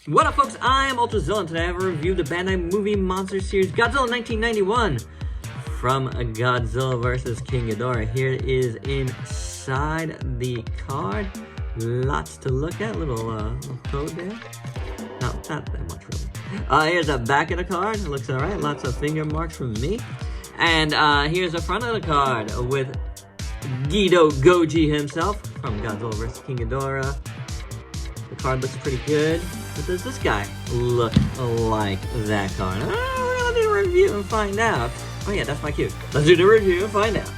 What up, folks? I am Ultrazilla, and today I have a review of the Bandai movie monster series Godzilla 1991 from Godzilla vs. King Ghidorah. Here it is inside the card. Lots to look at. Little code there. No, not that much really. Here's the back of the card. It looks alright. Lots of finger marks from me. And here's the front of the card with Guido Goji himself from Godzilla vs. King Ghidorah. The card looks pretty good. But does this guy look like that card? We're gonna do a review and find out. Oh yeah, that's my cue. Let's do the review and find out.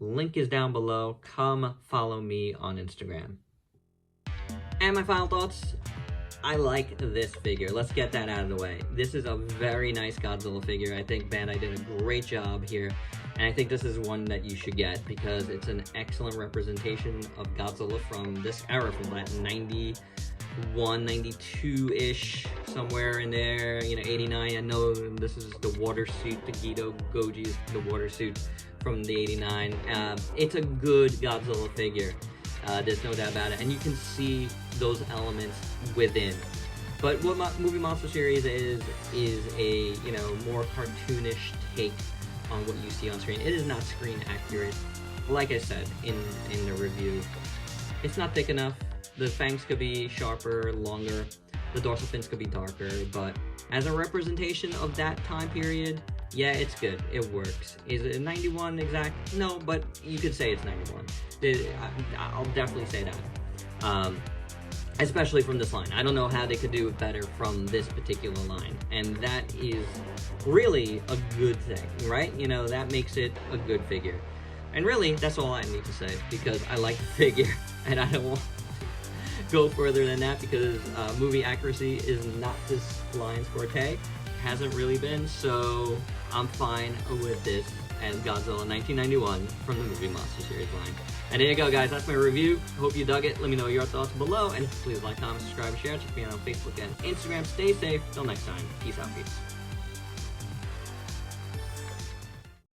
Link is down below. Come follow me on Instagram. And my final thoughts, I like this figure. Let's get that out of the way. This is a very nice Godzilla figure. I think Bandai did a great job here. And I think this is one that you should get because it's an excellent representation of Godzilla from this era, from that 91, 92-ish, somewhere in there, you know, 89. I know this is the water suit, the Gedo Goji is the water suit from the 89. It's a good Godzilla figure. There's no doubt about it, and you can see those elements within. But what Movie Monster Series is a, you know, more cartoonish take on what you see on screen. It is not screen accurate. Like I said in the review, it's not thick enough. The fangs could be sharper, longer. The dorsal fins could be darker, but as a representation of that time period, yeah, it's good. It works. Is it 91 exact? No, but you could say it's 91. I'll definitely say that. Especially from this line. I don't know how they could do it better from this particular line. And that is really a good thing, right? You know, that makes it a good figure. And really, that's all I need to say, because I like the figure, and I don't want to go further than that, because movie accuracy is not this line's forte. Hasn't really been, so I'm fine with this as Godzilla 1991 from the Movie Monster Series line. And there you go, guys. That's my review. Hope you dug it. Let me know your thoughts below, and please like, comment, subscribe, and share. Check me out on Facebook and Instagram. Stay safe. Till next time. Peace out, peeps.